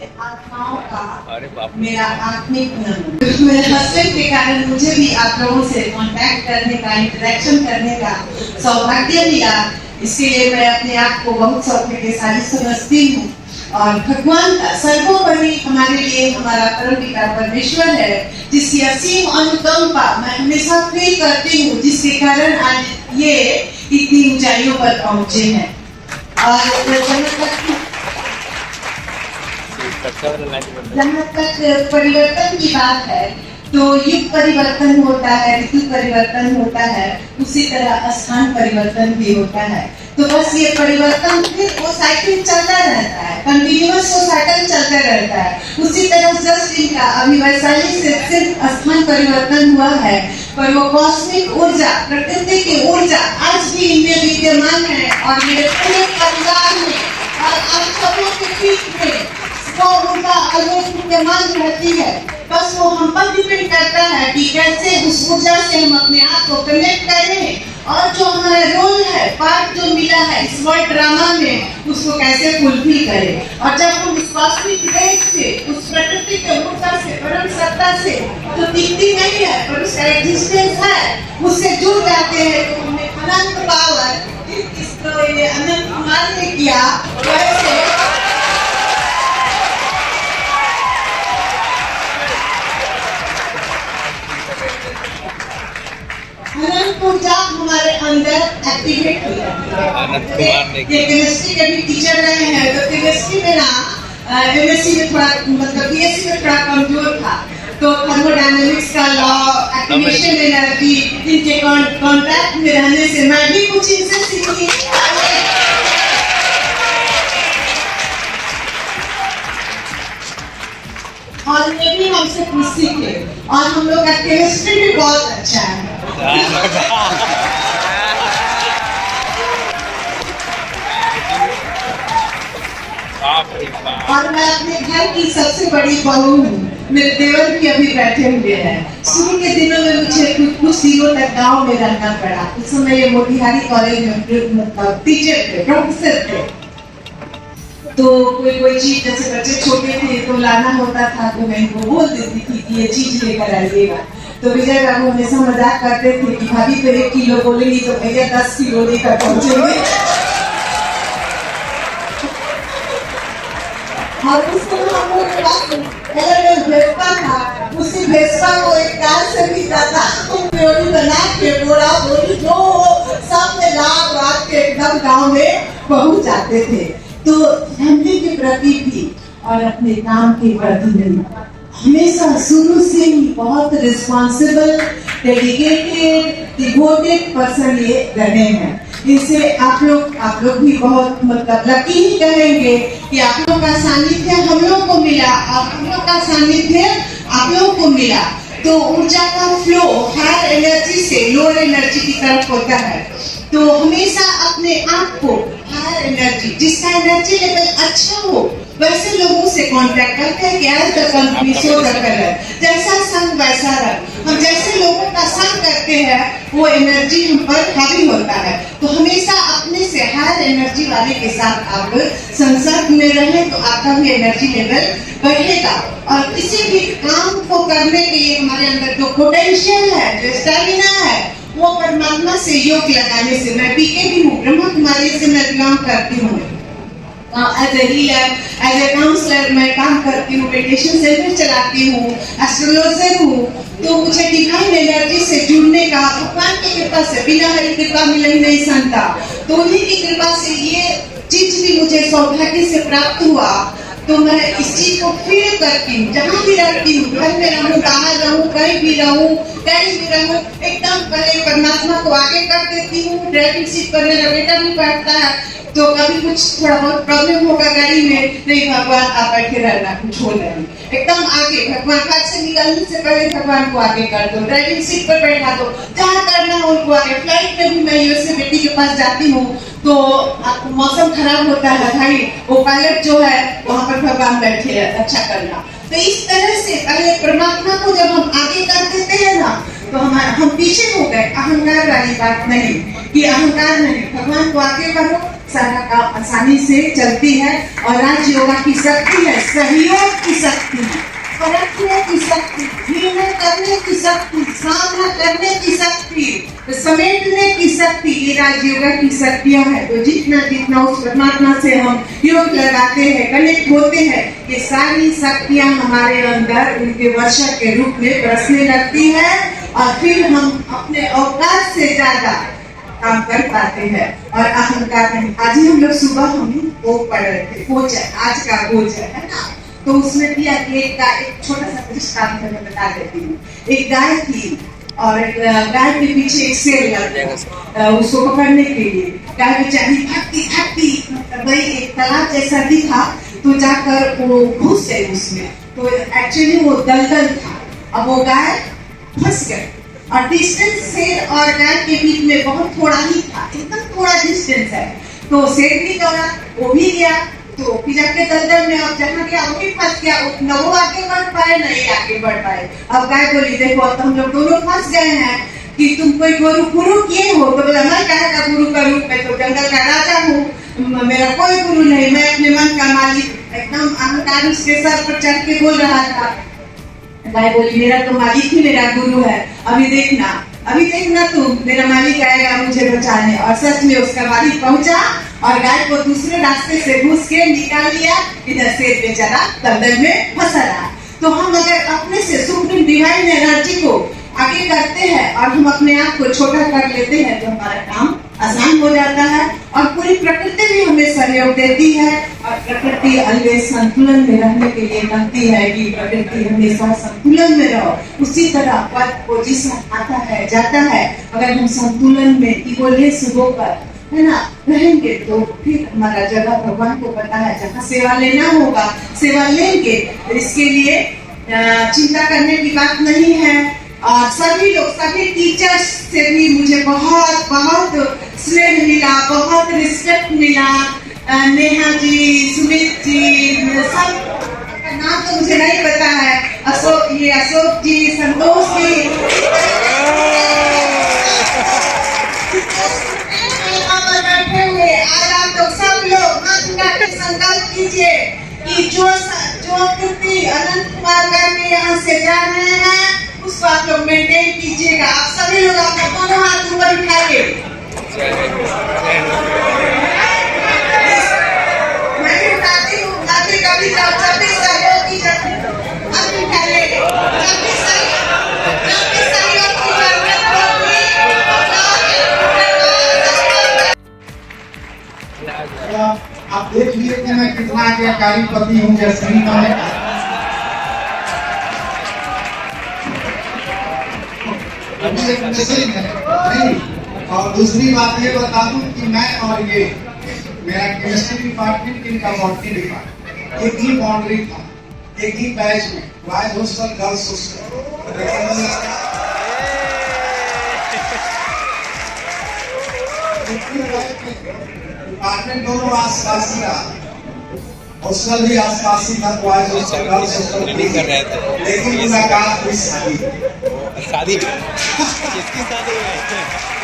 आत्माओं का मेरा आत्मिक नमन। मेरे हस्बैंड के कारण मुझे भी आप लोगों से कांटेक्ट करने का, इंटरेक्शन करने का सौभाग्य मिला। इसके लिए मैं अपने आप को बहुत सौभाग्यशाली समझती हूँ। और भगवान का सर्वोपरि हमारे लिए हमारा परम पिता परमेश्वर है, जिसकी असीम अनुकंपा मैं हमेशा प्रे करती हूँ, जिसके कारण आज ये इतनी ऊंचाइयों पर पहुंचे हैं। और जहाँ तक परिवर्तन की बात है, तो युग परिवर्तन होता है, ऋतु परिवर्तन होता है, उसी तरह स्थान परिवर्तन भी होता है। तो बस ये परिवर्तन फिर वो साइकिल चलता रहता है, कंटिन्यूअस वो साइकिल चलता रहता है। उसी तरह जस्ट इनका अभी वैशाली से सिर्फ स्थान परिवर्तन हुआ है, पर वो कॉस्मिक ऊर्जा, प्रकृति की ऊर्जा आज भी इनमें विद्यमान है और मेरे पूरे परिवार में और आप सबों के बीच में वो ऊर्जा अलग विद्यमान रहती है। बस वो हम पर डिपेंड करता है कि कैसे उस ऊर्जा से हम अपने आप को कनेक्ट करें और जो हमारा रोल है, पार्ट जो मिला है इस वर्ल्ड ड्रामा में, उसको कैसे फुलफिल करें। और जब हम उस कॉस्मिक रेस से, उस प्रकृति के ऊर्जा से, परम सत्ता से जो दिखती नहीं है पर उसका एग्जिस्टेंस है, उससे जुड़ जाते हैं, तो हमें अनंत पावर, इसको ये अनंत कुमार ने किया वैसे अनंत ऊर्जा हमारे अंदर एक्टिवेट हो जाती है। ये केमिस्ट्री के भी टीचर रहे हैं, तो केमिस्ट्री में ना एमएससी में थोड़ा मतलब बीएससी में थोड़ा कमजोर था, तो थर्मोडायनेमिक्स का लॉ, एक्टिवेशन एनर्जी, इनके कांटेक्ट में रहने से मैं भी कुछ इनसे सीखी। और ये भी हमसे कुछ सीखे और हम लोग का केमिस्ट्री भी बहुत अच्छा है। और मैं अपने घर की सबसे बड़ी बहू हूँ। मेरे देवर भी अभी बैठे हुए हैं। शुरू के दिनों में मुझे कुछ दिनों तक गांव में रहना पड़ा। उस समय ये मोतिहारी कॉलेज में मतलब टीचर थे, प्रोफेसर थे। तो कोई चीज जैसे बच्चे छोटे थे तो लाना होता था, तो मैं इनको बोल देती थी कि ये चीज लेकर आइएगा। तो विजय बाबू हमेशा मजाक करते थे कि भाभी तो 1 किलो बोलेंगी तो भैया 10 किलो लेकर पहुंचेंगे। और उसको हम लोग के पास भेजपा था, उसी भेजपा को एक कार से भी जाता बना के बोरा बोरी जो सब में रात के एकदम गाँव में पहुंच जाते थे। तो फैमिली के प्रति भी और अपने काम के प्रति भी हमेशा शुरू से ही बहुत रिस्पॉन्सिबल, डेडिकेटेड, डिवोटेड पर्सन ये रहे हैं। इससे आप लोग भी बहुत मतलब लकी ही कहेंगे कि आप लोग का सानिध्य हम लोग को मिला और हम लोग का सानिध्य आप लोग को मिला। तो ऊर्जा का फ्लो हायर एनर्जी से लोअर एनर्जी की तरफ होता है। तो हमेशा अपने आप को हायर एनर्जी, जिसका एनर्जी लेवल अच्छा हो, वैसे लोगों से कांटेक्ट करते हैं कि as the company so the colour, जैसा संग वैसा रंग। हम जैसे लोगों का संग करते हैं वो एनर्जी हम पर हावी होता है। तो हमेशा अपने से हायर एनर्जी वाले के साथ आप संसर्ग में रहें, तो आपका भी एनर्जी लेवल बढ़ेगा। और किसी भी काम को करने के लिए हमारे अंदर जो पोटेंशियल है, जो स्टेमिना है, वो परमात्मा से योग लगाने से। मैं पीके भी हूँ, ब्रह्मा कुमारी से मैं बिलोंग करती हूँ। As a healer, as a counsellor मैं काम करती हूँ, मेडिटेशन सेंटर चलाती हूँ, एस्ट्रोलॉजर हूँ। तो मुझे डिवाइन एनर्जी से जुड़ने का भगवान की कृपा से, बिना हरी कृपा मिले ही नहीं संता, तो उन्हीं की कृपा से ये चीज भी मुझे सौभाग्य से प्राप्त हुआ। तो मैं इस चीज को फील करती हूँ, जहाँ भी रहती हूँ, घर में रहूँ, बाहर रहूँ, कहीं भी रहूँ, एकदम पहले परमात्मा को आगे कर देती हूँ। ड्राइविंग सीट पर मेरा बेटा भी बैठता है, तो कभी कुछ थोड़ा बहुत प्रॉब्लम होगा गाड़ी में, नहीं भगवान आप बैठे रहना, कुछ हो नहीं, एकदम आगे भगवान घर से निकलने से पहले भगवान को आगे कर दो, ड्राइविंग सीट पर बैठा दो, जहाँ करना हो उनको आगे। फ्लाइट में भी मैं यूएसए बेटी के पास जाती हूँ, तो मौसम खराब होता है भाई, वो पायलट जो है वहाँ पर भगवान बैठे हैं, अच्छा करना। तो इस तरह से पहले परमात्मा को जब हम आगे कर देते हैं ना, तो हम पीछे हो गए। अहंकार वाली बात नहीं, कि अहंकार नहीं, भगवान को आगे बढ़ो, सारा काम आसानी से चलती है। और राजयोगा की शक्ति है, सहयोग की शक्ति, परखने की शक्ति, निर्णय करने की शक्ति, सामना करने की शक्ति, समेटने की शक्ति, ये राजयोगा की शक्तियां हैं। तो जितना जितना उस परमात्मा से हम योग लगाते हैं, कनेक्ट होते हैं, ये सारी शक्तियां हमारे अंदर उनके वर्षा के रूप में बरसने लगती है और फिर हम अपने औकात से ज्यादा काम कर पाते हैं। और अहंकार नहीं। आज ही हम लोग सुबह हम वो पढ़ रहे थे, भोजन, आज का भोजन है ना, तो उसमें दिया कि एक छोटा सा दृष्टांत मैं बता देती हूँ। एक गाय थी और गाय के पीछे एक शेर लगा उसको पकड़ने के लिए। गाय बेचारी भागती भागती गई, एक तालाब जैसा दिखा तो जाकर वो घुस गई उसमें। तो एक्चुअली वो दलदल था। अब वो गाय फंस गई और डिस्टेंस शेर और गाय के बीच में बहुत थोड़ा ही था, एकदम थोड़ा डिस्टेंस है। तो शेर भी दौड़ा, वो भी गया, तो फिर जाके दलदल में अब जहाँ गया वो भी फंस गया। न वो आगे बढ़ पाए न ये आगे बढ़ पाए। अब गाय बोली देखो अब हम लोग दोनों फंस गए हैं कि तुम कोई गुरु किए हो। तो बोला मैं कहेगा गुरु का रूप, मैं तो जंगल का राजा हूँ, मेरा कोई गुरु नहीं, मैं अपने मन का मालिक। एकदम अहंकार उसके सर पर चढ़ के बोल रहा था। गाय बोली मेरा तो मालिक ही मेरा गुरु है, अभी देखना तुम, मेरा मालिक आएगा मुझे बचाने। और सच में उसका मालिक पहुंचा और गाय को दूसरे रास्ते से घुस के निकाल लिया। इधर शेर बेचारा दलदल में फंसा रहा। तो हम अगर अपने से सुप्रीम डिवाइन एनर्जी को आगे करते हैं और हम अपने आप को छोटा कर लेते हैं, तो हमारा काम आसान हो जाता है। और पूरी प्रकृति भी हमें सहयोग देती है। और प्रकृति अलवेज संतुलन में रहने के लिए कहती है कि प्रकृति हमेशा संतुलन में रहो। उसी तरह पद पोजीशन आता है जाता है, अगर हम संतुलन में इगोलेस होकर है ना रहेंगे तो फिर हमारा जगह भगवान को पता है। जहाँ सेवा लेना होगा सेवा लेंगे, इसके लिए चिंता करने की बात नहीं है। और सभी लोग, सभी टीचर्स से भी मुझे बहुत बहुत स्नेह मिला, बहुत रिस्पेक्ट मिला। नेहा जी, सुमित जी, सब का नाम तो मुझे नहीं पता है, अशोक जी, संतोष जी, बैठे हुए आज आप लोग सब लोग हाथ उठा के संकल्प कीजिए कि जो कृति अनंत कुमार करके यहाँ से जा रहे हैं उसको आप लोग मेंटेन कीजिएगा। आप सभी लोग अपना दोनों हाथ ऊपर उठाइए। मैं भी उठाती हूँ, कभी जब भी सहयोग की जरूरत अब उठाइए, जब भी सहयोग की जरूरत होगी। आप देख लिए कि मैं कितना आज्ञाकारी पति हूँ जसमीन में। अभी एक मैसेज है नहीं। और दूसरी बात ये बता दूं कि मैं और ये मेरा केमिस्ट्री डिपार्टमेंट, इनका बॉटनी डिपार्टमेंट एक ही बाउंड्री था, एक ही बैच में, boys hostel, girls hostel. Department दोनों आसपास ही रहा, हॉस्टल भी आसपास ही था, बॉयज हॉस्टल, गर्ल्स हॉस्टल नहीं कर रहे थे। लेकिन मुलाकात हुई शादी किसकी शादी है?